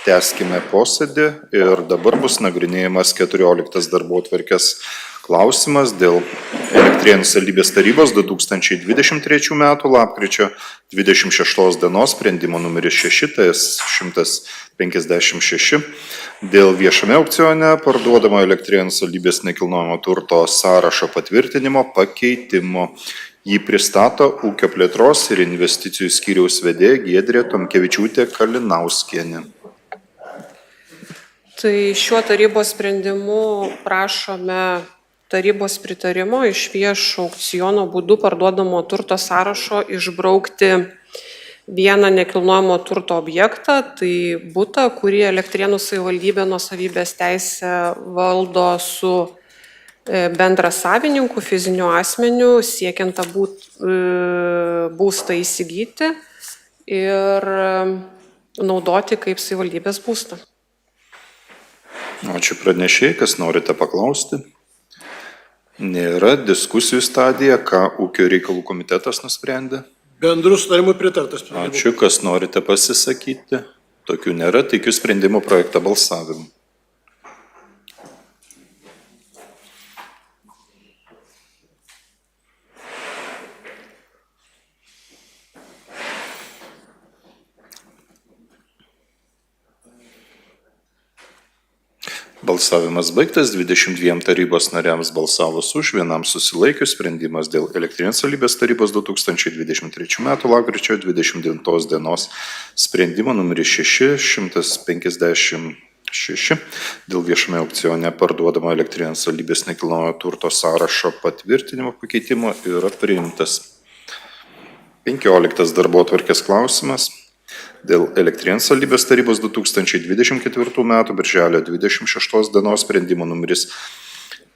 Tęskime posėdį ir dabar bus nagrinėjamas 14 darbotvarkės klausimas dėl Elektrėnų savivaldybės tarybos 2023 m. lapkričio 26 dienos sprendimo numeris 6, TS 156 dėl viešame aukcione parduodamo Elektrėnų savivaldybės nekilnojamo turto sąrašo patvirtinimo pakeitimo. Jį pristato ūkio plėtros ir investicijų skyriaus vedėja Giedrė Tomkevičiūtė Kalinauskienė. Tai šiuo tarybos sprendimu prašome tarybos pritarimo iš viešo aukciono būdu parduodamo turto sąrašo išbraukti vieną nekilnojamo turto objektą, tai butą, kurį Elektrėnų savivaldybė nuosavybės teisę valdo su bendra savininkų fizinių asmenių, siekiant tą būstą įsigyti ir naudoti kaip savivaldybės būstą. Ačiū pranešėjai, kas norite paklausti? Nėra diskusijų stadija, ką ūkio reikalų komitetas nusprendė. Bendrų sutarimų pritartas. Ačiū, kas norite pasisakyti. Tokių nėra, teikiu sprendimo projektą balsavimu. Balsavimas baigtas, 22 tarybos nariams balsavus už, vienam susilaikius, sprendimas dėl Elektrėnų savivaldybės tarybos 2023 m. lapkričio 29 dienos sprendimo numeris 656 dėl viešame aukcione parduodamo Elektrėnų savivaldybės nekilnojamo turto sąrašo patvirtinimo pakeitimo yra priimtas. 15 darbotvarkės klausimas. Dėl Elektrėnų savivaldybės tarybos 2024 m. birželio 26 dienos sprendimo numeris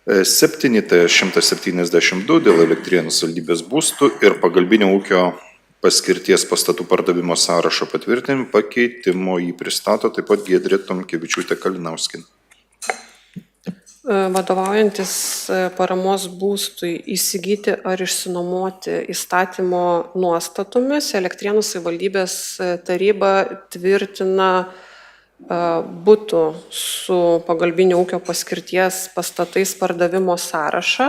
7/172 dėl Elektrėnų savivaldybės būstų ir pagalbinio ūkio paskirties pastatų pardavimo sąrašo patvirtinimo pakeitimo jį pristato taip pat Giedrė Tomkevičiūtė Kalinauskienė. Vadovaujantis paramos būstui įsigyti ar išsinuomoti įstatymo nuostatomis, Elektrėnų savivaldybės taryba tvirtina butų su pagalbinio ūkio paskirties pastatais pardavimo sąrašą.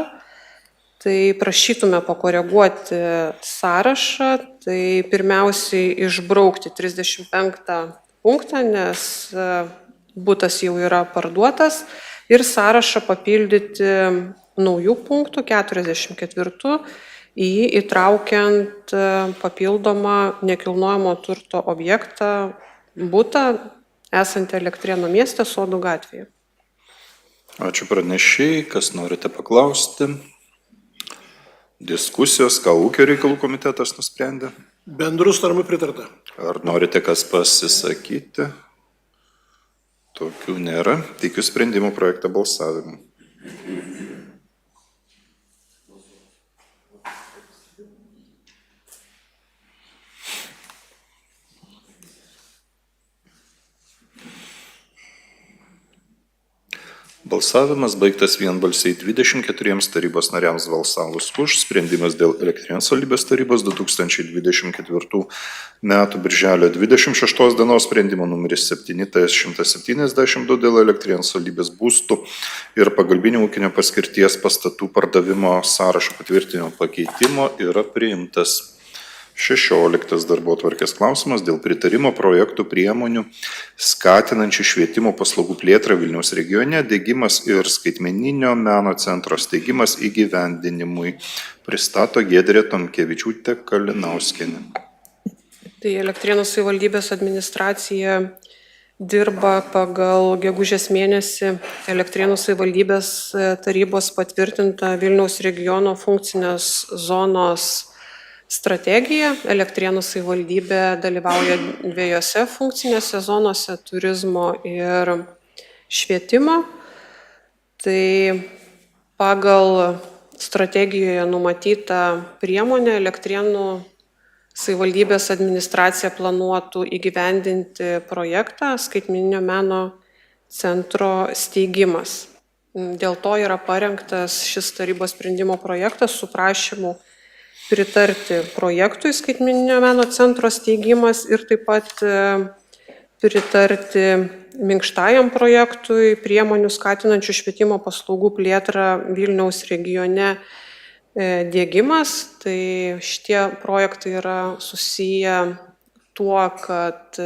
Tai prašytume pakoreguoti sąrašą, tai pirmiausiai išbraukti 35 punktą, nes butas jau yra parduotas. Ir sąrašą papildyti naujų punktų 44, į jį įtraukiant papildomą nekilnojamo turto objektą butą esantį Elektrėnų mieste Sodų gatvėje. Ačiū pranešėjai, kas norite paklausti? Diskusijos, ką ūkio reikalų komitetas nusprendė? Bendrų sutarimų pritarta. Ar norite kas pasisakyti? Tokių nėra. Teikiu sprendimo projektą balsavimu. Balsavimas baigtas vienbalsiai 24 tarybos nariams balsavus už. Sprendimas dėl Elektrėnų savivaldybės tarybos 2024 m. birželio 26 dienos sprendimo numeris 7/172 dėl Elektrėnų savivaldybės būstų ir pagalbinio ūkinio paskirties pastatų pardavimo sąrašo patvirtinimo pakeitimo yra priimtas. 16 darbotvarkės klausimas dėl pritarimo projektų priemonių skatinančių švietimo paslaugų plėtrą Vilniaus regione, diegimas ir skaitmeninio meno centro steigimas įgyvendinimui. Pristato Giedrė Tomkevičiūtė Kalinauskienė. Tai Elektrėnų savivaldybės administracija dirba pagal gegužės mėnesį Elektrėnų savivaldybės tarybos patvirtintą Vilniaus regiono funkcinės zonos strategija. Elektrėnų savivaldybė dalyvauja dviejose funkcinėse zonose - turizmo ir švietimo. Tai pagal strategijoje numatytą priemonę Elektrėnų savivaldybės administracija planuotų įgyvendinti projektą skaitmeninio meno centro steigimas. Dėl to yra parengtas šis tarybos sprendimo projektas su prašymu pritarti projektui skaitmeninio meno centro steigimas ir taip pat pritarti minkštajam projektui priemonių skatinančių švietimo paslaugų plėtrą Vilniaus regione diegimas. Tai šitie projektai yra susiję tuo, kad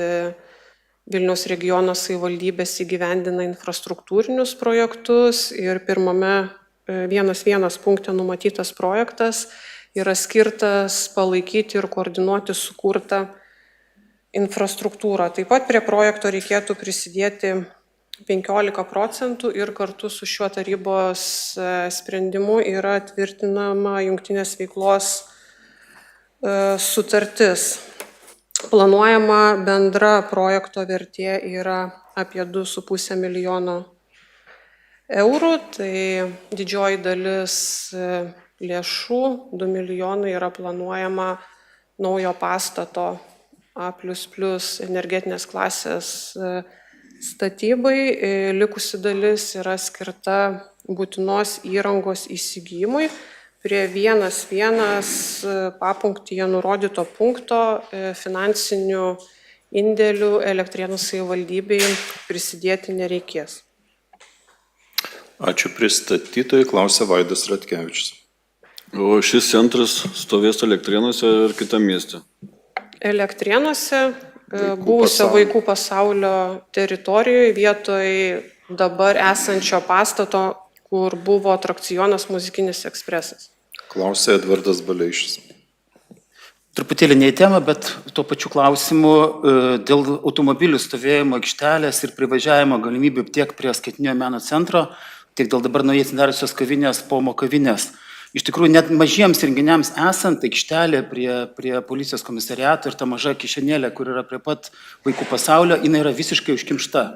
Vilniaus regiono savivaldybės įgyvendina infrastruktūrinius projektus ir pirmame 1.1 punkte numatytas projektas yra skirtas palaikyti ir koordinuoti sukurtą infrastruktūrą. Taip pat prie projekto reikėtų prisidėti 15% ir kartu su šiuo tarybos sprendimu yra tvirtinama jungtinės veiklos sutartis. Planuojama bendra projekto vertė yra apie 2,5 milijono eurų, tai didžioji dalis lėšų, 2 milijonai, yra planuojama naujo pastato A++ energetinės klasės statybai. Likusi dalis yra skirta būtinos įrangos įsigijimui. Prie 1.1 papunktyje nurodyto punkto finansinių indėlių Elektrėnų savivaldybei prisidėti nereikės. Ačiū pristatytojai, klausia Vaidas Ratkevičius. O šis centras stovės Elektrėnuose ir kitam mieste? Elektrėnuose, buvusio vaikų pasaulio teritorijoje, vietoj dabar esančio pastato, kur buvo atrakcionas Muzikinis ekspresas. Klausia Edvardas Baleišis. Truputėlį ne į temą, bet tuo pačiu klausimu dėl automobilių stovėjimo aikštelės ir privažiavimo galimybių tiek prie skaitinio meno centro, tiek dėl dabar naujai atsidariusios kavinės, Pomo kavinės. Iš tikrųjų, net mažiems renginiams esant aikštelė prie policijos komisariato ir ta maža kišenėlė, kur yra prie pat vaikų pasaulio, jinai yra visiškai užkimšta.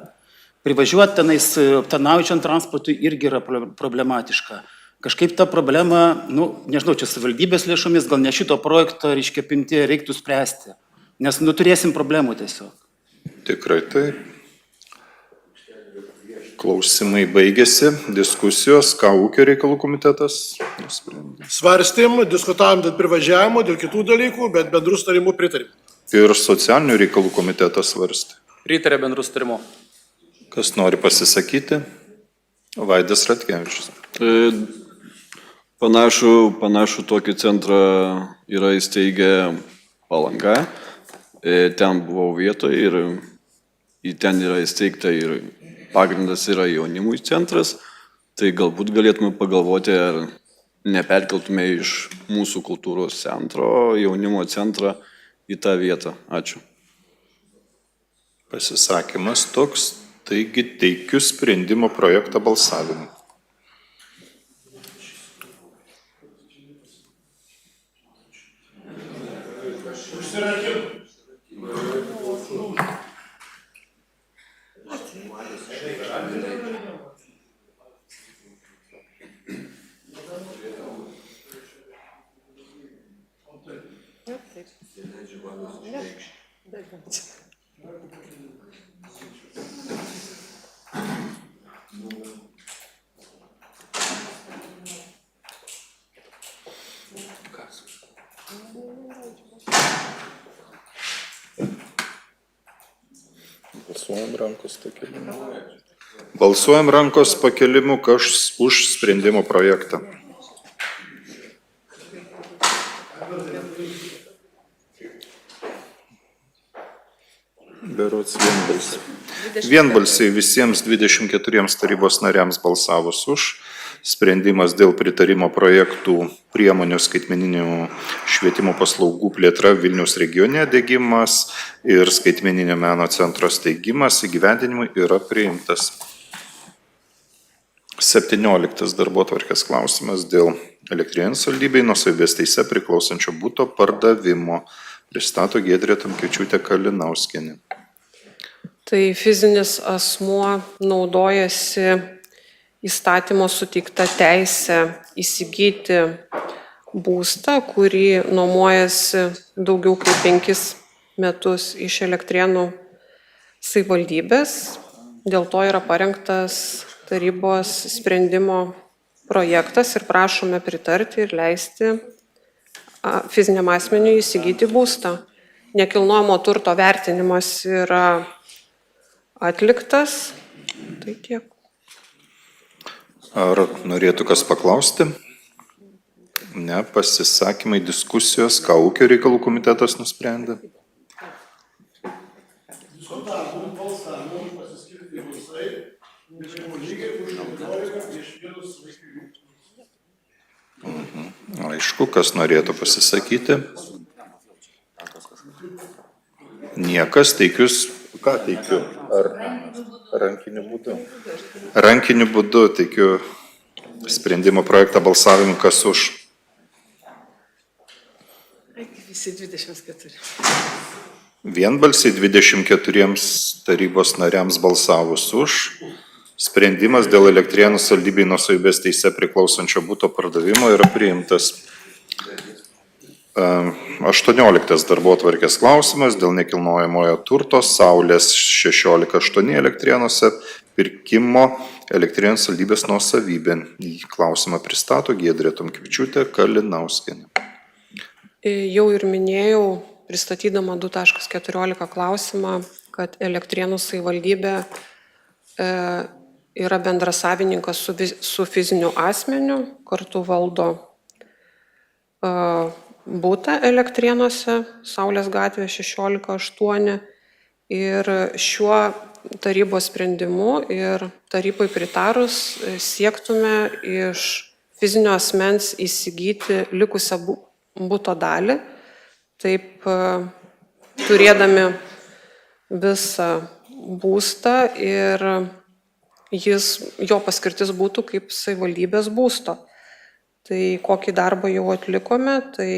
Privažiuoti tenais aptarnaujančiam transportui irgi yra problematiška. Kažkaip tą problemą, nežinau, čia savivaldybės lėšomis, gal ne šito projekto apimti reiktų spręsti, nes turėsim problemų tiesiog. Tikrai taip. Klausimai baigėsi, diskusijos, ką ūkio reikalų komitetas nusprendė. Svarstėm, diskutavom dėl privažiavimo, dėl kitų dalykų, bet bendrų sutarimų pritarėm. Ir socialinių reikalų komitetas svarstė. Pritarė bendrų sutarimų. Kas nori pasisakyti? Vaidas Ratkevičius. Panašų tokį centrą yra įsteigę Palanga. Ten buvau vietoje ir ten yra įsteigta ir pagrindas yra jaunimui centras. Tai galbūt galėtume pagalvoti, ar neperkeltume iš mūsų kultūros centro, jaunimo centrą į tą vietą. Ačiū. Pasisakymas toks. Taigi teikiu sprendimo projektą balsavimui. Balsuojam rankos pakelimu, kas už sprendimo projektą. Berods vienbalsiai. Vienbalsiai visiems 24 tarybos nariams balsavus už. Sprendimas dėl pritarimo projektų priemonių skaitmeninių švietimo paslaugų plėtra Vilniaus regione diegimas ir skaitmeninio meno centro steigimas įgyvendinimui yra priimtas. 17 darbotvarkės klausimas dėl Elektrėnų savivaldybei nuosavybės teise priklausančio buto pardavimo. Pristato Giedrė Tamkevičiūtė Kalinauskienė. Tai fizinis asmuo naudojasi įstatymo suteikta teisė įsigyti būstą, kurį nuomojasi daugiau kaip 5 metus iš Elektrėnų savivaldybės. Dėl to yra parengtas tarybos sprendimo projektas ir prašome pritarti ir leisti fiziniam asmeniui įsigyti būstą. Nekilnojamo turto vertinimas yra atliktas. Tai tiek. Ar norėtų kas paklausti? Ne, pasisakymai, diskusijos, ką ūkio reikalų komitetas nusprendė. Aišku, kas norėtų pasisakyti. Niekas, teikius. Ką teikiu? Ar rankiniu būdu? Rankiniu būdu teikiu sprendimo projektą balsavimui, kas už. Visi 24. Vienbalsiai 24 tarybos nariams balsavus už. Sprendimas dėl Elektrėnų savivaldybei nuosavybės teise priklausančio buto pardavimo yra priimtas. 18 darbotvarkės klausimas dėl nekilnojamojo turto Saulės 16.8 Elektrėnuose pirkimo Elektrėnų savivaldybės nuosavybė. Klausimą pristato Giedrė Tomkevičiūtė Kalinauskienė. Jau ir minėjau, pristatydama 2.14 klausimą, kad Elektrėnų savivaldybė yra bendrasavininkas su fiziniu asmeniu, kartu valdo butą Elektrėnuose, Saulės gatvė 16.8 ir šiuo tarybos sprendimu ir tarybai pritarus siektume iš fizinio asmens įsigyti likusią buto dalį, taip turėdami visą būstą ir jo paskirtis būtų kaip savivaldybės būsto. Tai kokį darbą jau atlikome, tai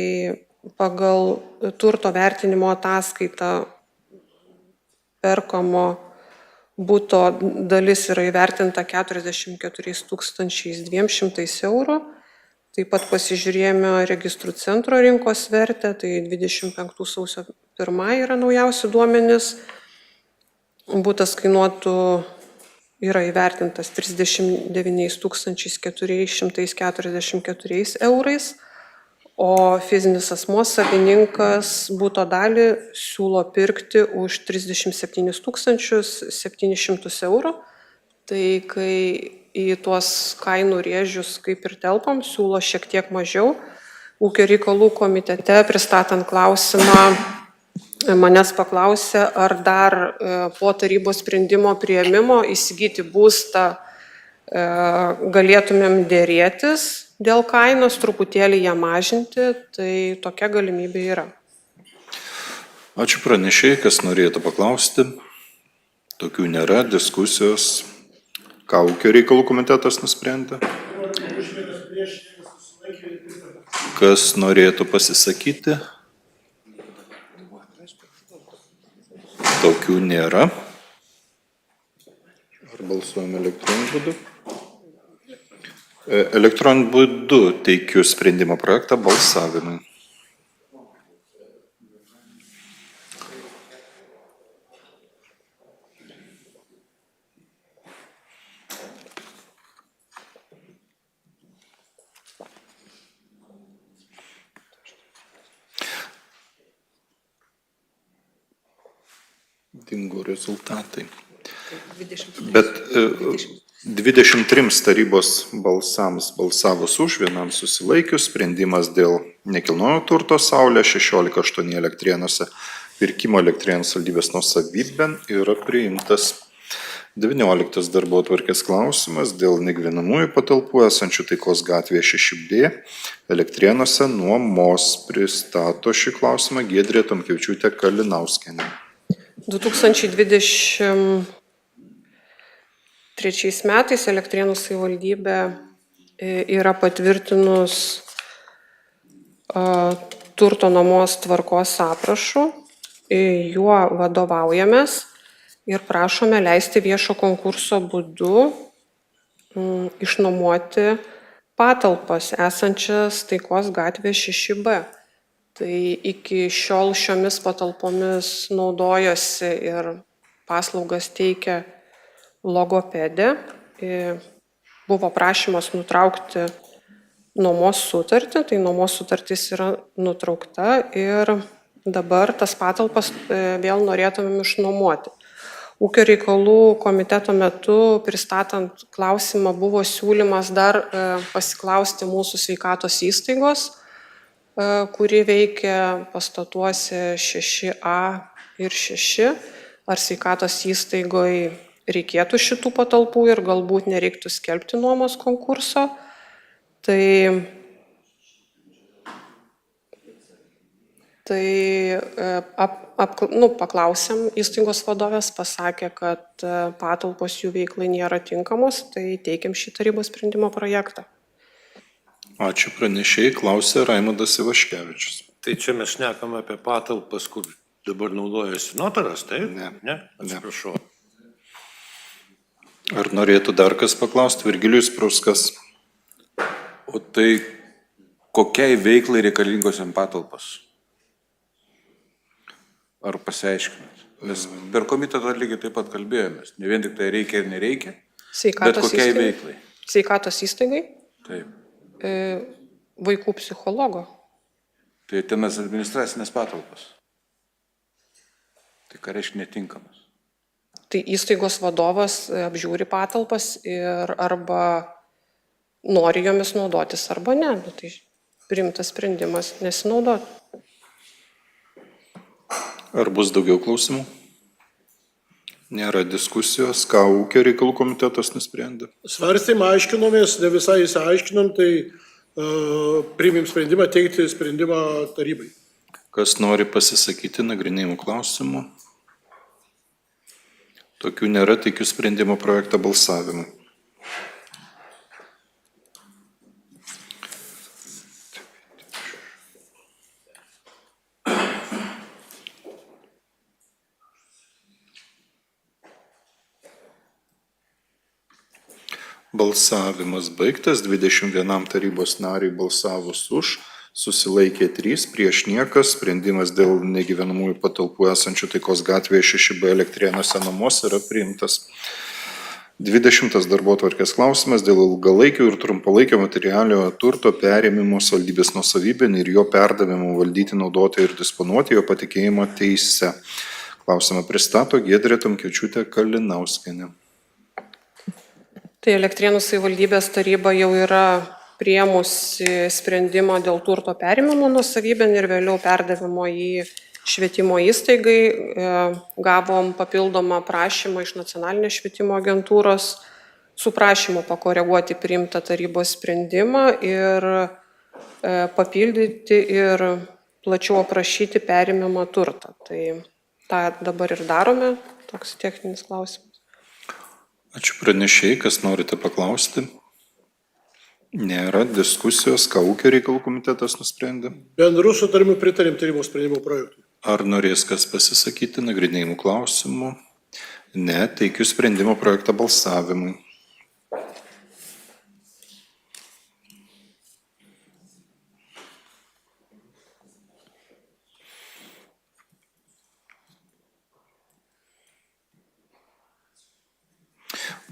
pagal turto vertinimo ataskaitą perkamo buto dalis yra įvertinta 44 200 eurų. Taip pat pasižiūrėjome registrų centro rinkos vertę, tai 25 sausio 1 yra naujausi duomenys. Butas kainuotų yra įvertintas 39 444 eurais, o fizinis asmuo savininkas buto dalį siūlo pirkti už 37 700 eurų. Tai kai į tuos kainų rėžius kaip ir telpam, siūlo šiek tiek mažiau. Ūkio reikalų komitete pristatant klausimą manęs paklausė, ar dar po tarybos sprendimo priėmimo įsigyti būstą galėtumėm dėrėtis dėl kainos, truputėlį ją mažinti, tai tokia galimybė yra. Ačiū pranešėjai, kas norėtų paklausti. Tokių nėra, diskusijos. Ką ūkio reikalų komitetas nusprendė? Kas norėtų pasisakyti? Tokių nėra. Ar balsuojame elektroniniu būdu? Elektroniniu būdu teikiu sprendimo projektą balsavimui. Dingo rezultatai. Bet 23 tarybos balsams balsavus už, vienam susilaikius, sprendimas dėl nekilnojamo turto Saulė 16.8 Elektrėnuose pirkimo Elektrėnų savivaldybės nuosavybė yra priimtas. 19 darbotvarkės klausimas dėl negyvenamųjų patalpų esančių Taikos gatvėje 6B Elektrėnuose nuomos. Pristato šį klausimą Giedrė Tomkevičiūtė Kalinauskienė. 2023 metais Elektrėnų savivaldybė yra patvirtinus turto nuomos tvarkos aprašų, juo vadovaujamės ir prašome leisti viešo konkurso būdu išnuomoti patalpas esančias Taikos gatvės 6B. Tai iki šiol šiomis patalpomis naudojosi ir paslaugas teikia logopedė. Buvo prašymas nutraukti nuomos sutartį, tai nuomos sutartis yra nutraukta ir dabar tas patalpas vėl norėtumėm išnuomoti. Ūkio reikalų komiteto metu pristatant klausimą buvo siūlymas dar pasiklausti mūsų sveikatos įstaigos, kuri veikia pastatuose 6A ir 6, ar sveikatos įstaigoje reikėtų šitų patalpų ir galbūt nereiktų skelbti nuomos konkurso. Paklausėm įstaigos vadovės, pasakė, kad patalpos jų veiklai nėra tinkamos, tai teikiam šį tarybos sprendimo projektą. Ačiū pranešėjai, klausė Raimondas Ivaškevičius. Tai čia mes šnekam apie patalpas, kur dabar naudojasi notaras, taip? Ne. Atsiprašau. Ar norėtų dar kas paklausti? Virgilijus Pruskas. O tai kokiai veiklai reikalingos jam patalpos? Ar pasiaiškinat? Mes per komitetą lygiai taip pat kalbėjomės. Ne vien tik tai reikia ir nereikia, bet kokiai veiklai. Sveikatos įstaigai, Taip. vaikų psichologo. Tai tenas administracinės patalpos. Tai ką reiškia netinkamas? Tai įstaigos vadovas apžiūri patalpas ir arba nori jomis naudotis, arba ne. Tai priimtas sprendimas nesinaudoti. Ar bus daugiau klausimų? Nėra diskusijos, ką ūkio reikalų komitetas nusprendė. Svarstymą aiškinomės, ne visai įsiaiškinom, tai priimėm sprendimą teikti sprendimą tarybai. Kas nori pasisakyti nagrinėjimų klausimų? Tokių nėra, teikiu sprendimo projektą balsavimui. Balsavimas baigtas, 21 tarybos nariai balsavus už, susilaikė 3, prieš niekas, sprendimas dėl negyvenamųjų patalpų esančių Taikos gatvėje 6B Elektrėnuose namuose yra priimtas. 20 darbotvarkės klausimas dėl ilgalaikio ir trumpalaikio materialiojo turto perėmimo savivaldybės nuosavybėn ir jo perdavimo valdyti, naudoti ir disponuoti jo patikėjimo teise. Klausimą pristato Giedrė Tamkevičiūtė Kalinauskienė. Tai Elektrėnų savivaldybės taryba jau yra priėmusi sprendimą dėl turto perėmimo nuosavybėn ir vėliau perdavimo į švietimo įstaigai. Gavom papildomą prašymą iš Nacionalinės švietimo agentūros su prašymu pakoreguoti priimtą tarybos sprendimą ir papildyti ir plačiau aprašyti perėmimą turtą. Tai tą dabar ir darome, toks techninis klausimas. Ačiū pranešėjai, kas norite paklausti? Nėra diskusijos, ką ūkio reikalų komitetas nusprendė. Bendrų sutarimų pritarėm tarybos sprendimo projektui. Ar norės kas pasisakyti nagrinėjimų klausimų? Ne, teikiu sprendimo projektą balsavimui.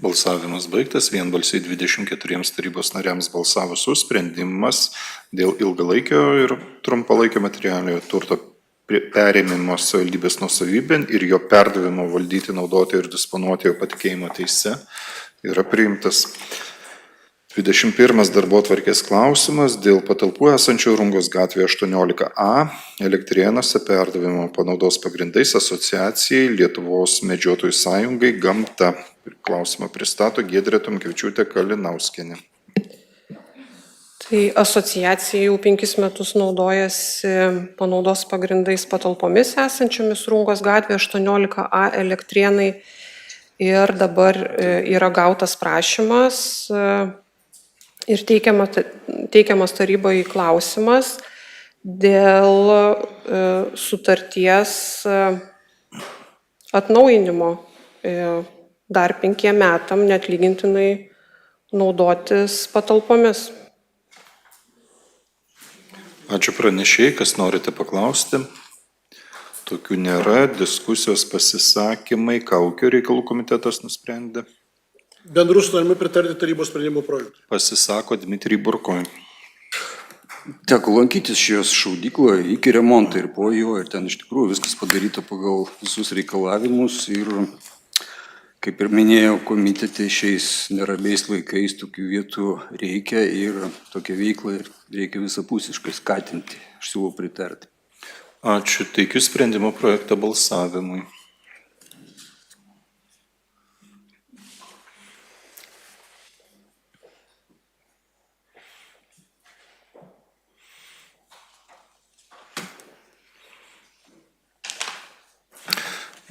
Balsavimas baigtas, vienbalsiai 24 tarybos nariams balsavus už, sprendimas dėl ilgalaikio ir trumpalaikio materialiojo turto perėmimo savivaldybės nuosavybėn ir jo perdavimo valdyti, naudoti ir disponuoti jo patikėjimo teise yra priimtas. 21 darbotvarkės klausimas dėl patalpų esančių Rungos gatvėje 18A Elektrėnuose perdavimo panaudos pagrindais asociacijai Lietuvos medžiotojų sąjungai Gamta. Klausimą pristato Giedrė Tamkevičiūtė Kalinauskienė. Tai asociacija jau 5 metus naudojasi panaudos pagrindais patalpomis esančiomis Rungos gatvėje 18A Elektrėnai ir dabar yra gautas prašymas ir teikiamas tarybai klausimas dėl sutarties atnaujinimo dar 5 metam neatlygintinai naudotis patalpomis. Ačiū pranešėjai, kas norite paklausti? Tokių nėra, diskusijos pasisakymai, ką ūkio reikalų komitetas nusprendė. Bendrų sutarimų pritarti tarybos sprendimo projektui. Pasisako Dmitrij Burkoj. Teko lankytis šioje šaudykloje iki remonto ir po jo, ir ten iš tikrųjų viskas padaryta pagal visus reikalavimus ir Kaip ir minėjau, komitete šiais neramiais laikais tokių vietų reikia ir tokią veiklą reikia visapusiškai skatinti. Aš siūlau pritarti. Ačiū. Teikiu sprendimo projektą balsavimui.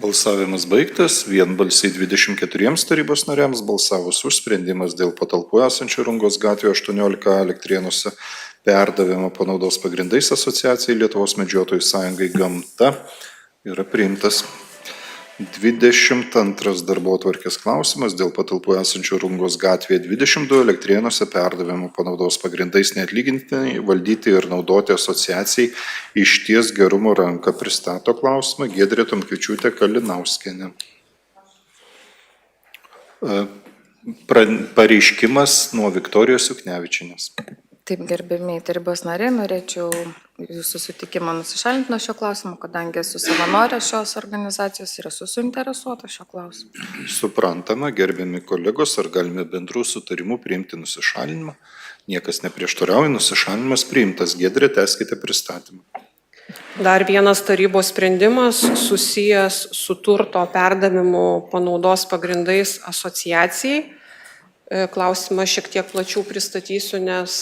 Balsavimas baigtas. Vienbalsiai 24 tarybos nariams balsavus už, sprendimas dėl patalpų esančių Rungos gatvėje 18 Elektrėnuose perdavimo panaudos pagrindais asociacijai Lietuvos medžiotojų sąjungai Gamta yra priimtas. 22 darbotvarkės klausimas dėl patalpų esančių Rungos gatvėje 22 Elektrėnuose perdavimo panaudos pagrindais neatlygintinai valdyti ir naudoti asociacijai Išties gerumo ranka pristato klausimą Giedrė Tomkevičiūtė Kalinauskienė. Pareiškimas nuo Viktorijos Juknevičienės. Taip, gerbėmiai tarybos nariai, norėčiau jūsų sutikimą nusišalinti nuo šio klausimo, kadangi esu savanorė šios organizacijos ir esu suinteresuota šio klausimu. Suprantama, gerbiami kolegos, ar galime bendrų sutarimų priimti nusišalinimą? Niekas neprieštarauja, nusišalinimas priimtas. Giedrė, tęskite pristatymą. Dar vienas tarybos sprendimas susijęs su turto perdavimu panaudos pagrindais asociacijai. Klausimą šiek tiek plačiau pristatysiu, nes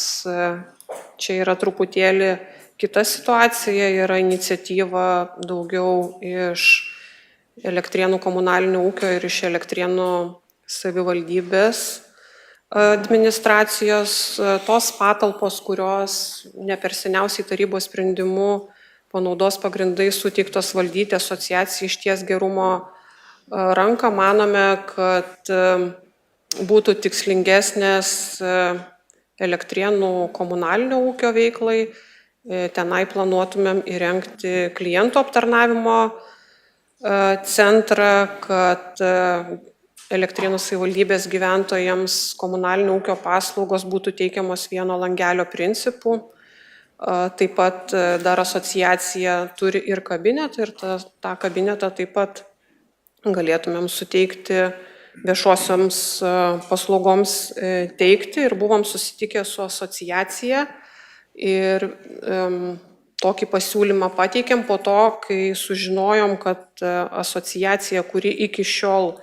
čia yra truputėlį kita situacija, yra iniciatyva daugiau iš Elektrėnų komunalinio ūkio ir iš Elektrėnų savivaldybės administracijos. Tos patalpos, kurios ne per seniausiai tarybos sprendimu panaudos pagrindais suteiktos valdyti asociacijai Išties gerumo ranką, manome, kad būtų tikslingesnės Elektrėnų komunalinio ūkio veiklai. Tenai planuotumėm įrengti klientų aptarnavimo centrą, kad Elektrėnų savivaldybės gyventojams komunalinio ūkio paslaugos būtų teikiamos vieno langelio principu. Taip pat dar asociacija turi ir kabinetą ir tą kabinetą taip pat galėtumėm suteikti viešosioms paslaugoms teikti ir buvom susitikę su asociacija ir tokį pasiūlymą pateikėm po to, kai sužinojom, kad asociacija, kuri iki šiol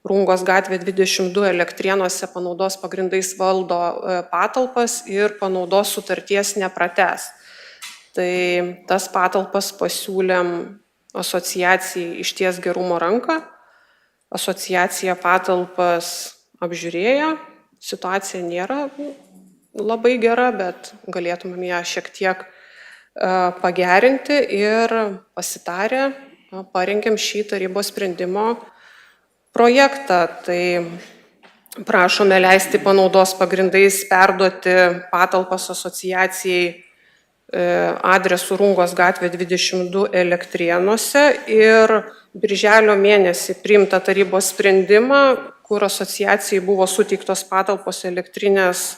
Rungos gatvė 22 Elektrėnuose panaudos pagrindais valdo patalpas ir panaudos sutarties nepratęs. Tai tas patalpas pasiūlėm asociacijai Išties gerumo ranką. Asociacija patalpas apžiūrėjo, situacija nėra labai gera, bet galėtumėm ją šiek tiek pagerinti ir pasitarę parengėm šį tarybos sprendimo projektą. Tai prašome leisti panaudos pagrindais perduoti patalpas asociacijai adresu Rungos gatvė 22 Elektrėnuose ir birželio mėnesį priimtą tarybos sprendimą, kur asociacijai buvo suteiktos patalpos Elektrinės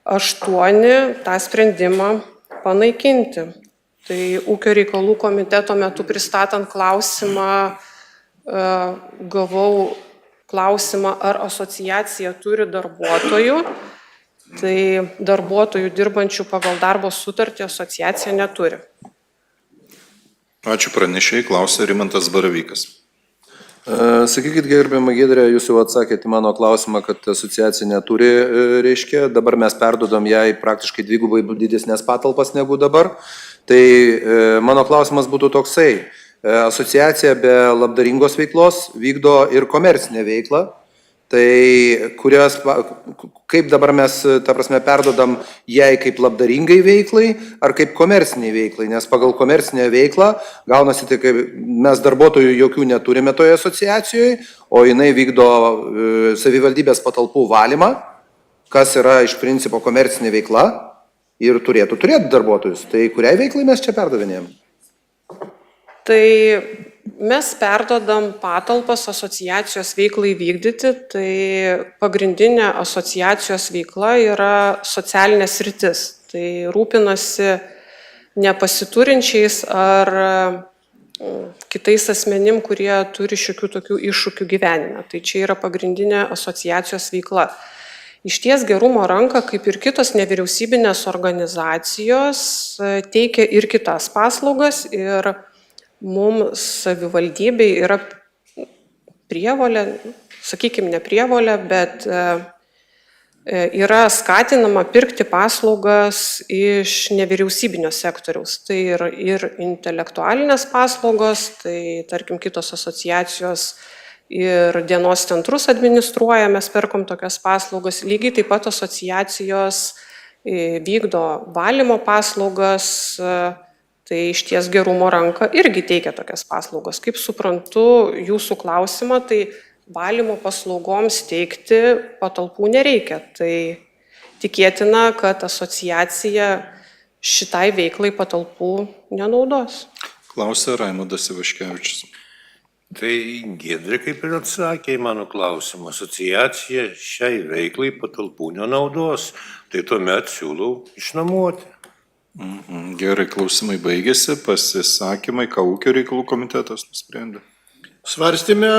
8, tą sprendimą panaikinti. Tai ūkio reikalų komiteto metu pristatant klausimą, gavau klausimą, ar asociacija turi darbuotojų. Tai darbuotojų dirbančių pagal darbo sutartį asociacija neturi. Ačiū pranešėjai, klausia Rimantas Baravykas. Sakykit, gerbiama Giedrė, jūs jau atsakėte mano klausimą, kad asociacija neturi, reiškia, dabar mes perdodam jai praktiškai dvigubai didesnės patalpas negu dabar. Tai mano klausimas būtų toksai. Asociacija be labdaringos veiklos vykdo ir komercinę veiklą. Tai kaip dabar mes, ta prasme, perdodam jai kaip labdaringai veiklai ar kaip komerciniai veiklai, nes pagal komercinę veiklą gaunasi, tai kaip mes darbuotojų jokių neturime toje asociacijoje, o jinai vykdo savivaldybės patalpų valymą, kas yra iš principo komercinė veikla ir turėtų turėti darbuotojus. Tai kuriai veiklai mes čia perdavinėjom? Tai mes perdodam patalpas asociacijos veiklai vykdyti, tai pagrindinė asociacijos veikla yra socialinė sritis. Tai rūpinasi nepasiturinčiais ar kitais asmenim, kurie turi šiokių tokių iššūkių gyvenime. Tai čia yra pagrindinė asociacijos veikla. Išties gerumo ranka, kaip ir kitos nevyriausybinės organizacijos, teikia ir kitas paslaugas ir mums savivaldybei yra prievolė, sakykime, ne prievolė, bet yra skatinama pirkti paslaugas iš nevyriausybinio sektoriaus. Tai ir intelektualinės paslaugos, tai tarkim kitos asociacijos ir dienos centrus administruoja, mes perkom tokias paslaugas. Lygiai taip pat asociacijos vykdo valymo paslaugas, tai išties gerumo ranka irgi teikia tokias paslaugas. Kaip suprantu jūsų klausimą, tai valymo paslaugoms teikti patalpų nereikia. Tai tikėtina, kad asociacija šitai veiklai patalpų nenaudos. Klausia Raimondas Ivaškevičius. Tai Giedrė kaip ir atsakė į mano klausimą. Asociacija šiai veiklai patalpų nenaudos. Tai tuomet siūlau išnuomoti. Gerai, klausimai baigėsi, pasisakymai, ką ūkio reikalų komitetas nusprendė. Svarstėme,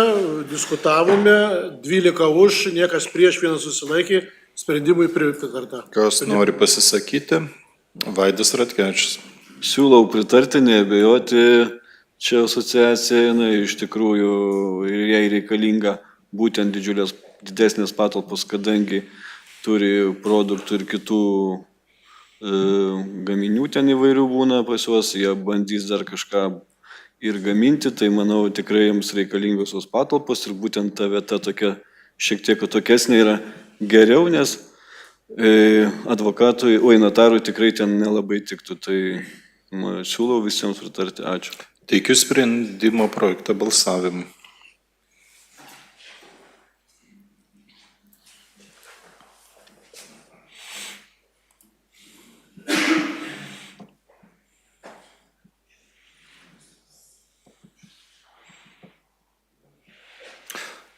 diskutavome, 12 už, niekas prieš, vienas susilaikė, sprendimui pritarta. Kas nori pasisakyti? Vaidas Ratkevičius. Siūlau pritarti, neabejoti, čia asociacija, iš tikrųjų, ir jai reikalinga būtent didesnės patalpos, kadangi turi produktų ir kitų gaminių ten įvairių būna pas juos, jie bandys dar kažką ir gaminti, tai manau tikrai jiems reikalingos tos patalpos ir būtent ta vieta tokia šiek tiek atokesnė yra geriau, nes advokatui, notarui tikrai ten nelabai tiktų, tai siūlau visiems pritarti. Ačiū. Teikiu sprendimo projektą balsavimui.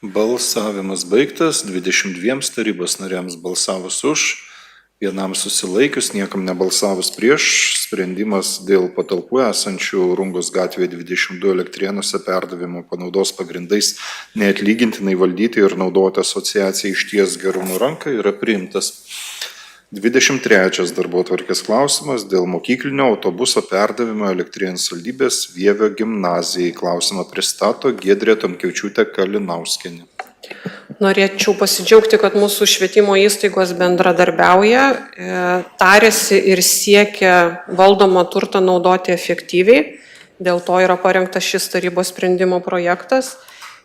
Balsavimas baigtas, 22 tarybos nariams balsavus už, vienam susilaikius, niekam nebalsavus prieš, sprendimas dėl patalpų esančių Rungos gatvėje 22 Elektrėnuose perdavimo panaudos pagrindais neatlygintinai valdyti ir naudoti asociacijai Išties gerumo ranka yra priimtas. 23 darbotvarkės klausimas dėl mokyklinio autobuso perdavimo Elektrėnų savivaldybės Vievio gimnazijai. Klausimą pristato Giedrė Tomkevičiūtė Kalinauskienė. Norėčiau pasidžiaugti, kad mūsų švietimo įstaigos bendradarbiauja, tarėsi ir siekia valdomą turtą naudoti efektyviai. Dėl to yra parengtas šis tarybos sprendimo projektas.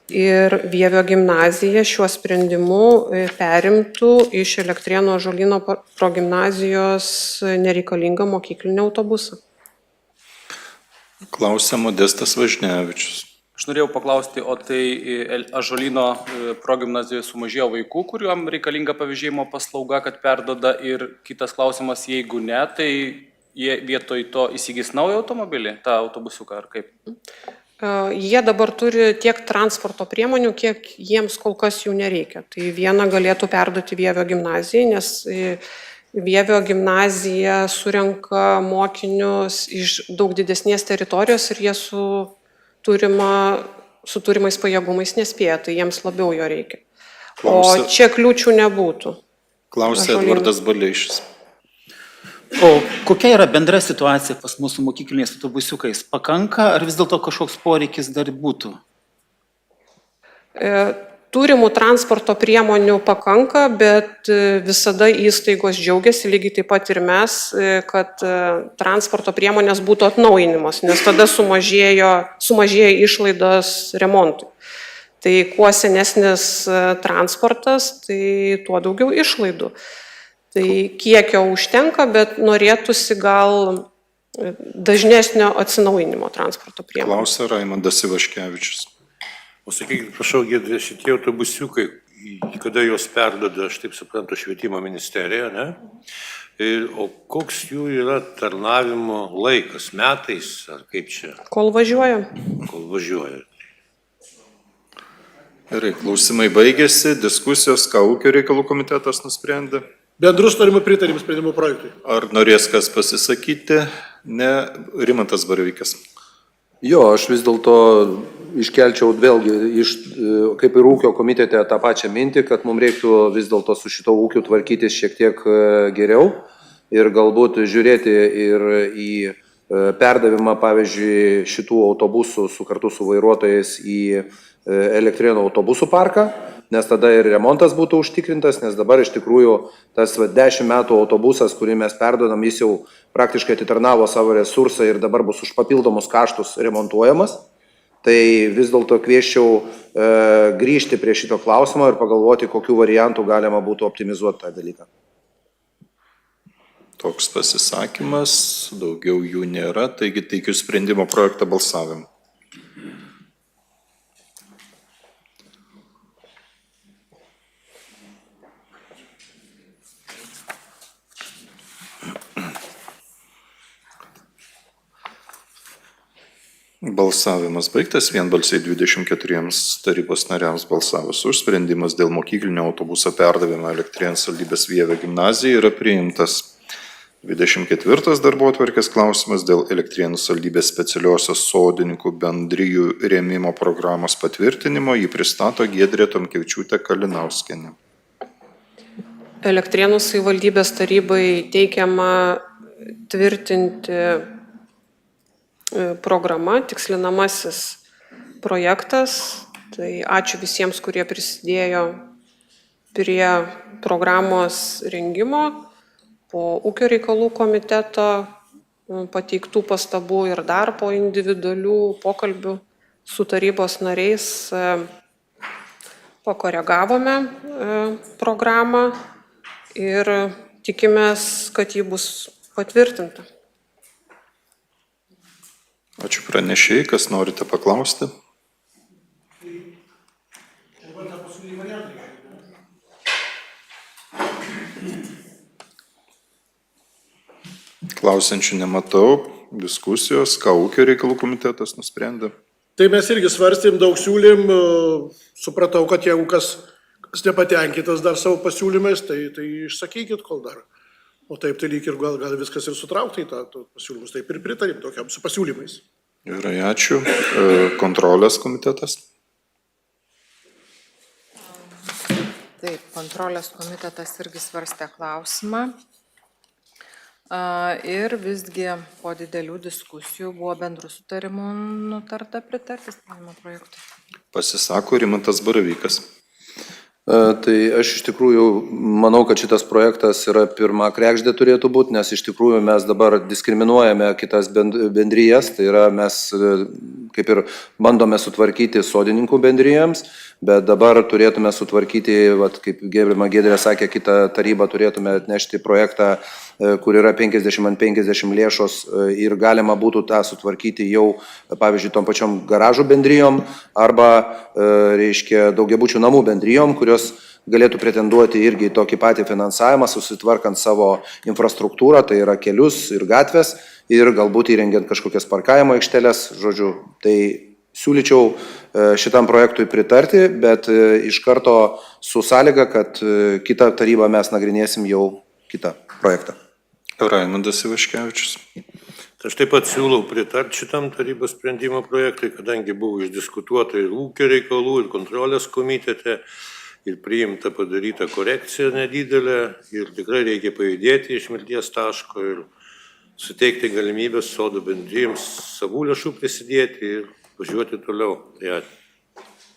Ir Vievio gimnazija šiuo sprendimu perimtų iš Elektrėnų Ąžuolyno progimnazijos nereikalingą mokyklinį autobusą. Klausia Modestas Važnevičius. Aš norėjau paklausti, o tai Ąžuolyno progimnazijoje sumažėjo vaikų, kuriuom reikalinga pavėžėjimo paslauga, kad perdoda, ir kitas klausimas, jeigu ne, tai jie vietoj to įsigys naują automobilį, tą autobusiuką ar kaip? Jie dabar turi tiek transporto priemonių, kiek jiems kol kas jų nereikia. Tai vieną galėtų perduoti Vievio gimnazijai, nes Vievio gimnazija surenka mokinius iš daug didesnės teritorijos ir jie su turimais pajėgumais nespėja, tai jiems labiau jo reikia. O čia kliūčių nebūtų. Klausia Edvardas Baleišis. O kokia yra bendra situacija pas mūsų mokykliniais autobusiukais? Pakanka ar vis dėlto kažkoks poreikis dar būtų? Turimų transporto priemonių pakanka, bet visada įstaigos džiaugiasi, lygiai taip pat ir mes, kad transporto priemonės būtų atnaujinimos, nes tada sumažėja išlaidos remontui. Tai kuo senesnis transportas, tai tuo daugiau išlaidų. Tai kiekio užtenka, bet norėtųsi gal dažnesnio atsinaujinimo transporto priemonių. Klausia Raimondas Ivaškevičius. O sakykit, prašau, Giedrė, šitie autobusiukai, kada juos perduoda, aš taip suprantu, švietimo ministerija, ne? O koks jų yra tarnavimo laikas, metais, ar kaip čia? Kol važiuoja. Kol važiuoja. Gerai, klausimai baigėsi, diskusijos, ką ūkio reikalų komitetas nusprendė. Bendrus tarimų pritarim sprendimo projektui. Ar norės kas pasisakyti? Ne, Rimantas Baravykas. Jo, aš vis dėlto iškelčiau vėlgi kaip ir ūkio komitete tą pačią mintį, kad mums reiktų vis dėlto su šito ūkiu tvarkytis šiek tiek geriau ir galbūt žiūrėti ir į perdavimą, pavyzdžiui, šitų autobusų kartu su vairuotojais į elektrėnų autobusų parką, nes tada ir remontas būtų užtikrintas, nes dabar iš tikrųjų tas 10 metų autobusas, kurį mes perdodam, jis jau praktiškai atitarnavo savo resursą ir dabar bus už papildomus kaštus remontuojamas. Tai vis dėlto kvieščiau grįžti prie šito klausimo ir pagalvoti, kokiu variantu galima būtų optimizuoti tą dalyką. Toks pasisakymas, daugiau jų nėra, taigi teikiu sprendimo projektą balsavimui. Balsavimas baigtas, vienbalsiai 24 tarybos nariams balsavus už, sprendimas dėl mokyklinio autobuso perdavimo Elektrėnų savivaldybės Vievio gimnazijai yra priimtas. 24 darbotvarkės klausimas dėl Elektrėnų savivaldybės specialiosios sodininkų bendrijų rėmimo programos patvirtinimo, jį pristato Giedrė Tomkevičiūtė Kalinauskienė. Elektrėnų savivaldybės tarybai teikiama tvirtinti programa, tikslinamasis projektas. Tai ačiū visiems, kurie prisidėjo prie programos rengimo. Po ūkio reikalų komiteto pateiktų pastabų ir dar po individualių pokalbių su tarybos nariais pakoregavome programą ir tikimės, kad ji bus patvirtinta. Ačiū pranešėjai, kas norite paklausti? Klausiančių nematau, diskusijos, ką ūkio reikalų komitetas nusprendė. Tai mes irgi svarstėm, daug siūlėm, supratau, kad jeigu kas nepatenkintas dar savo pasiūlymais, tai išsakykit kol dar. O taip, tai lyg ir gal viskas ir sutraukta į tą pasiūlymus, taip ir pritarim tokiam su pasiūlymais. Gerai, ačiū. Kontrolės komitetas. Taip, kontrolės komitetas irgi svarstė klausimą. Ir visgi po didelių diskusijų buvo bendrų sutarimų nutarta pritarti sprendimo projektui. Pasisako Rimantas Baravykas. Tai aš iš tikrųjų manau, kad šitas projektas yra pirma kregždė turėtų būti, nes iš tikrųjų mes dabar diskriminuojame kitas bendrijas, tai yra mes kaip ir bandome sutvarkyti sodininkų bendrijams, bet dabar turėtume sutvarkyti, kaip gerbiama Giedrė sakė, kitą tarybą turėtume atnešti projektą, kur yra 50/50 lėšos ir galima būtų tą sutvarkyti jau, pavyzdžiui, tom pačiom garažų bendrijom arba, reiškia, daugiabučių namų bendrijom, kurios galėtų pretenduoti irgi į tokį patį finansavimą, susitvarkant savo infrastruktūrą, tai yra kelius ir gatvės ir galbūt įrengiant kažkokias parkavimo aikšteles, žodžiu, tai siūlyčiau šitam projektui pritarti, bet iš karto su sąlyga, kad kitą tarybą mes nagrinėsim jau kitą projektą. Raimundas Ivaškevičius. Aš taip pat siūlau pritarti šitam tarybos sprendimo projektui, kadangi buvo išdiskutuota ir ūkio reikalų, ir kontrolės komitete, ir priimta padaryta korekcija nedidelė, ir tikrai reikia pajudėti iš mirties taško ir suteikti galimybės sodų bendrijoms savų lėšų prisidėti ir važiuoti toliau.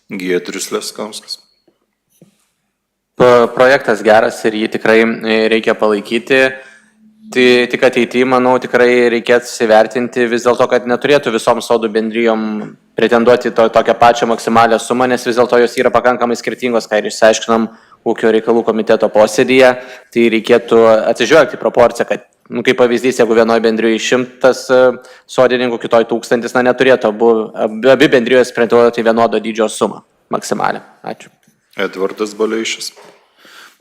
Giedrius Leskauskas. Projektas geras ir jį tikrai reikia palaikyti. Tai tik ateityje, manau, tikrai reikėtų įsivertinti vis dėlto, kad neturėtų visom sodų bendrijom pretenduoti tokią pačią maksimalią sumą, nes vis dėlto jos yra pakankamai skirtingos, ką ir išsiaiškinom ūkio reikalų komiteto posėdyje. Tai reikėtų atsižvelgti proporciją, kad, kaip pavyzdys, jeigu vienoje bendrijoje 100 sodininkų, kitoje 1000, neturėtų abi bendrijos pretenduoti vienodo dydžio sumą maksimalią. Ačiū. Edvardas Baleišis.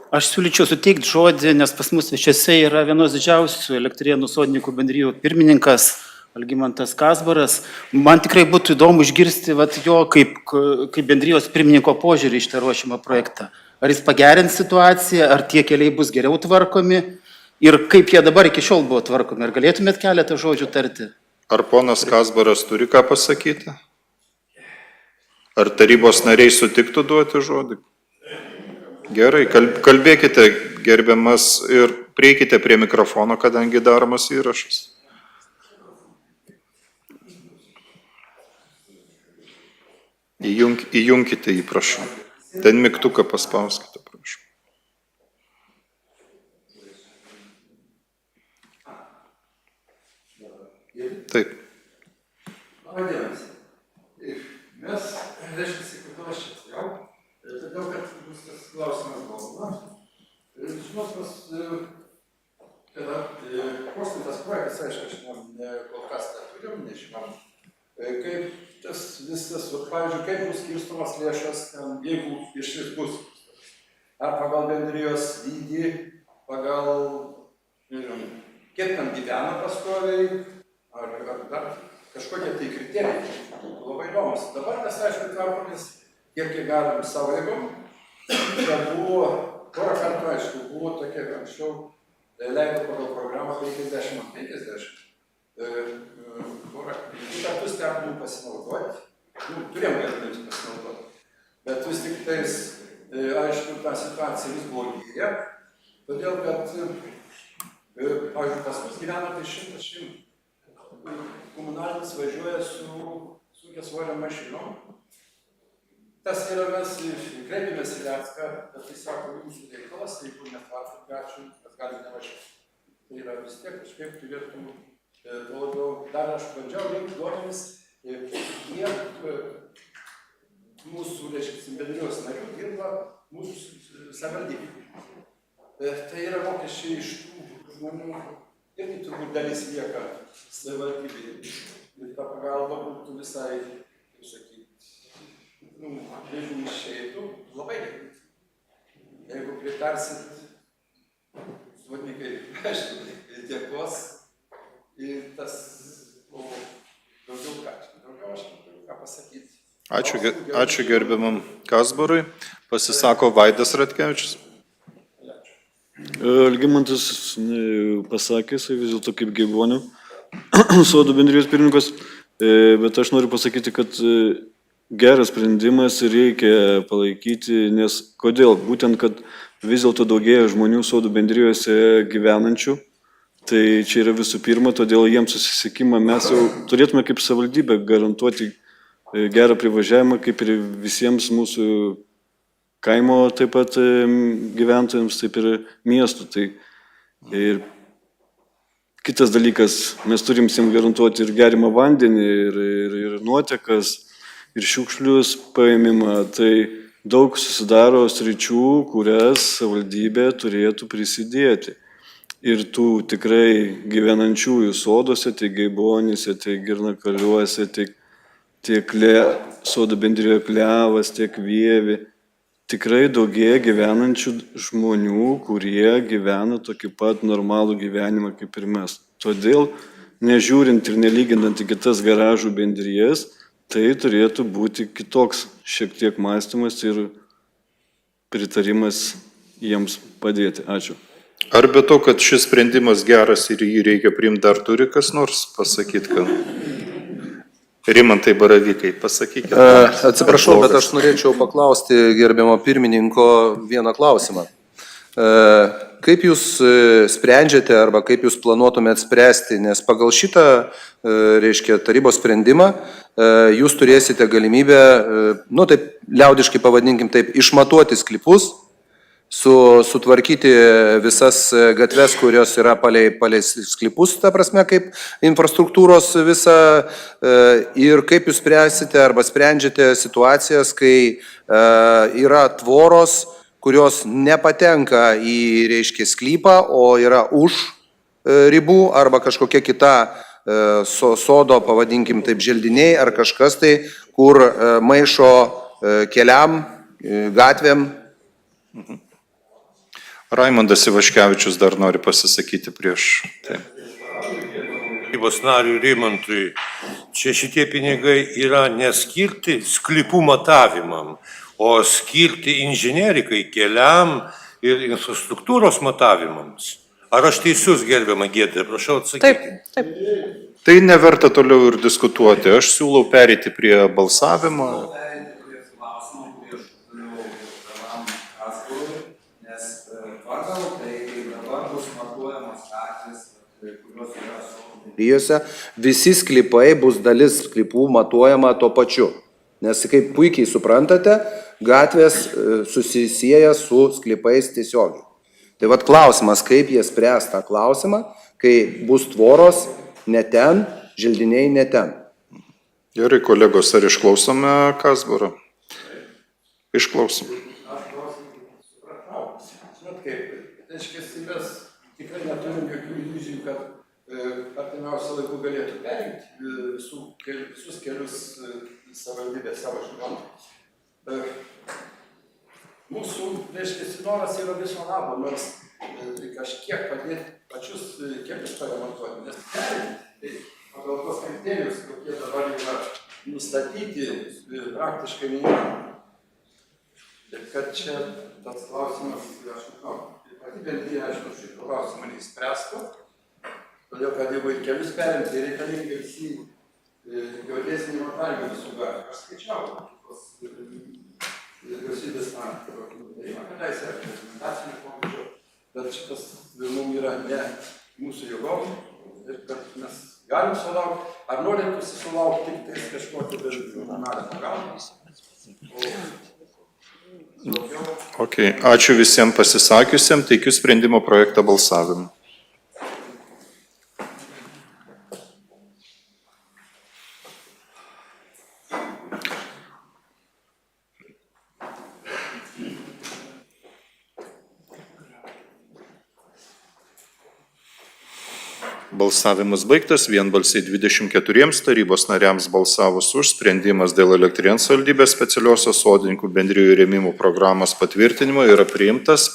Aš siūlyčiau suteikti žodį, nes pas mus svečiuose yra vienos didžiausių Elektrėnų sodininkų bendrijų pirmininkas Algimantas Kazbaras. Man tikrai būtų įdomu išgirsti jo kaip bendrijos pirmininko požiūrį iš tą ruošimą projektą. Ar jis pagerins situaciją, ar tie keliai bus geriau tvarkomi ir kaip jie dabar iki šiol buvo tvarkomi. Ar galėtumėt keletą žodžių tarti? Ar ponas Kazbaras turi ką pasakyti? Ar tarybos nariai sutiktų duoti žodį? Gerai, kalbėkite, gerbiamas, ir prieikite prie mikrofono, kadangi daromas įrašas. Įjunkite jį, prašau. Ten mygtuką paspauskite, prašau. Taip. Vadinasi, mes, reiškia, kodėl aš čia atėjau, todėl, kad bus tas klausimas galva. Žinot, mes, kada postintas projektas, aišku, aš kol kas neturim, nežinom, kaip tas viskas, pavyzdžiui, kaip bus skirstomas lėšas, jeigu iš vis bus. Ar pagal bendrijos dydį, pagal, kiek tam gyvena pastoviai, ar dar kažkokie tai kriterijai. Labai įdomus. Dabar mes, aišku, tvarkomės, kiek galim savo jėgom. Čia buvo, porą kartų, aišku, buvo tokie, anksčiau leido pagal programą 50-50. Du kartus teko mums pasinaudoti. Turėjom galimybės pasinaudoti. Bet vis tik tais, aišku, ta situacija vis blogėja. Todėl, kad, pavyzdžiui, pas mus gyvena tai 100. Komunalinis važiuoja su sunkiasvoriom mašinom. Tas yra, mes kreipėmės į Lecką, bet tai sako, jūsų reikalas, jeigu netvarkot gačių, mes galime nevažiuoti. Tai yra vis tiek kažkaip turėtų labiau, dar aš bandžiau rinkti duomenis, kiek mūsų, reiškia, bendrijos narių dirba mūsų savivaldybėje. Tai yra mokesčiai iš tų žmonių. Irgi turbūt dalis lieka savivaldybėje. Ir ta pagalba būtų visai, kaip sakyti, jeigu išeitų, labai gerai. Jeigu pritarsit, svodnikai, aišku, dėkos ir tas, daugiau ką. Daugiau aš neturiu ką pasakyti. Ačiū gerbiamam Kazbarui. Pasisako Vaidas Ratkevičius. Algimantas pasakė, vis dėlto kaip Geibonių sodų bendrijos pirmininkas, bet aš noriu pasakyti, kad geras sprendimas reikia palaikyti, nes kodėl? Būtent, kad vis dėlto daugėja žmonių sodų bendrijose gyvenančių, tai čia yra visų pirma, todėl jiems susisiekimą mes jau turėtume kaip savivaldybė garantuoti gerą privažiavimą, kaip ir visiems mūsų kaimo taip pat gyventojams, taip ir miestų. Tai ir kitas dalykas, mes turim jiems garantuoti ir gerimą vandenį, ir nuotekas, ir šiukšlius paėmimą. Tai daug susidaro sričių, kurias savivaldybė turėtų prisidėti. Ir tų tikrai gyvenančiųjų soduose, tiek Geibonyse, tiek Girnakaliuose, tiek sodų bendrijoje Klevas, tiek Vievi. Tikrai daugėja gyvenančių žmonių, kurie gyvena tokį pat normalų gyvenimą kaip ir mes. Todėl, nežiūrint ir nelyginant į kitas garažų bendrijas, tai turėtų būti kitoks šiek tiek mąstymas ir pritarimas jiems padėti. Ačiū. Ar be to, kad šis sprendimas geras ir jį reikia priimti, dar turi kas nors pasakyti, kad... Rimantai Baravykai, pasakykite. Atsiprašau, bet aš norėčiau paklausti gerbiamo pirmininko vieną klausimą. Kaip jūs sprendžiate arba kaip jūs planuotumėt spręsti, nes pagal šitą, reiškia, tarybos sprendimą, jūs turėsite galimybę, taip liaudiškai pavadinkim taip, išmatuoti sklypus, sutvarkyti visas gatves, kurios yra palei sklypus, ta prasme, kaip infrastruktūros visa, ir kaip jūs spręsite arba sprendžiate situacijas, kai yra tvoros, kurios nepatenka į, reiškia, sklypą, o yra už ribų arba kažkokia kita sodo, pavadinkim taip, želdiniai ar kažkas tai, kur maišo keliam, gatvėm. Raimondas Ivaškevičius dar nori pasisakyti prieš tai. Tarybos nariui Rimantui, čia šitie pinigai yra neskirti sklypų matavimam, o skirti inžinerikai, keliam ir infrastruktūros matavimams. Ar aš teisus, gerbiama Giedrė, prašau atsakyti. Taip. Tai neverta toliau ir diskutuoti. Aš siūlau pereiti prie balsavimo. Visi sklypai bus dalis sklypų matuojama tuo pačiu. Nes, kaip puikiai suprantate, gatvės susisieja su sklypais tiesiogiai. Tai vat klausimas, kaip jie spręs tą klausimą, kai bus tvoros ne ten, želdiniai ne ten. Gerai, kolegos, ar išklausome Kazbarą? Išklausom. Žinot kaip, mes tikrai neturim jokių iliuzijų, kad artimiausiu laiku galėtų perimti visus kelius savivaldybės savo žmonėms. Mūsų, noras yra viso labo, nors kažkiek padėti pačius kelius paremontuoti, nes perimti, pagal tos kriterijus, kokie dabar yra nustatyti, praktiškai neįmanoma. Taip kad čia tas klausimas, aš žinau, pati bendrija, aišku, šitą klausimą neįspręstų, todėl kad jeigu ir kelius perimti, reikalingi visi geodėsiniai matavimai visų gatvių. Aš skaičiau tos vyriausybės nutarimą, kadaise rekomendacinį pobūdžio, bet šitas mums yra ne mūsų jėgom ir kad mes galim sulaukti, ar norėtųsi sulaukti tik tais kažkokį bendrą pagalbą. Okay. Ačiū visiems pasisakiusiems, teikiu sprendimo projektą balsavimui. Balsavimas baigtas, vienbalsiai 24 tarybos nariams balsavus už, sprendimas dėl Elektrėnų savivaldybės specialiosios sodininkų bendrijų rėmimo programos patvirtinimo yra priimtas.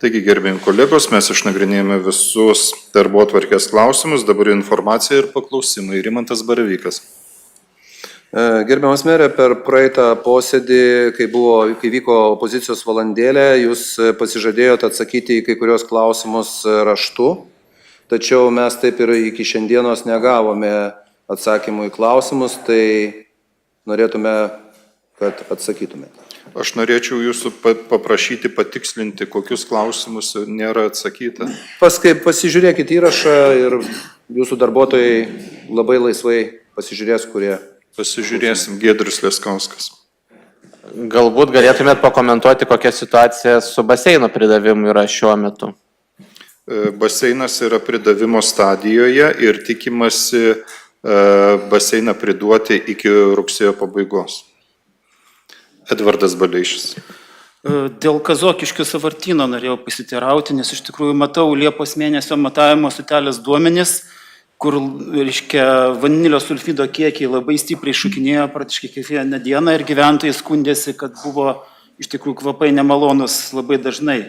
Taigi, gerbėjami kolegos, mes išnagrinėjome visus darbotvarkės klausimus, dabar informacija ir paklausimai. Rimantas Baravykas. Gerbiamas merė, per praeitą posėdį, kai vyko opozicijos valandėlė, jūs pasižadėjote atsakyti į kai kurios klausimus raštu. Tačiau mes taip ir iki šiandienos negavome atsakymų į klausimus, tai norėtume, kad atsakytume. Aš norėčiau jūsų paprašyti patikslinti, kokius klausimus nėra atsakyta. Pasižiūrėkit įrašą ir jūsų darbuotojai labai laisvai pasižiūrės, kurie. Pasižiūrėsim, Giedrius Leskauskas. Galbūt galėtumėt pakomentuoti, kokia situacija su baseino pridavimu yra šiuo metu. Baseinas yra pridavimo stadijoje ir tikimasi baseiną priduoti iki rugsėjo pabaigos. Edvardas Baleišis. Dėl Kazokiškių sąvartyno norėjau pasiteirauti, nes iš tikrųjų matau Liepos mėnesio matavimo stotelės duomenis, kur, reiškia, vanilio sulfido kiekiai labai stipriai šokinėjo praktiškai kiekvieną dieną ir gyventojai skundėsi, kad buvo iš tikrųjų kvapai nemalonus labai dažnai.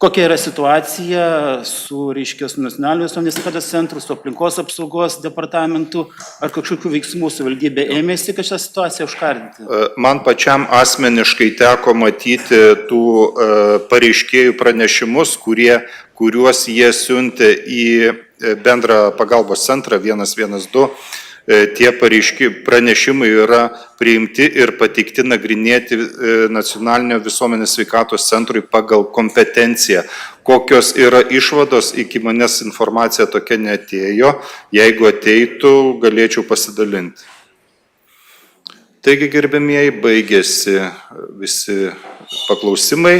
Kokia yra situacija su, reiškia, su nacionaliniu visuomenės sveikatos centru, su aplinkos apsaugos departamentu, ar kažkokių veiksmų savivaldybė ėmėsi, kad šią situaciją užkardinti? Man pačiam asmeniškai teko matyti tų pareiškėjų pranešimus, kuriuos jie siuntė į bendrą pagalbos centrą 112. Tie pranešimai yra priimti ir pateikti nagrinėti nacionalinio visuomenės sveikatos centrui pagal kompetenciją. Kokios yra išvados, iki manęs informacija tokia neatėjo, jeigu ateitų, galėčiau pasidalinti. Taigi, gerbėmieji, baigėsi visi paklausimai.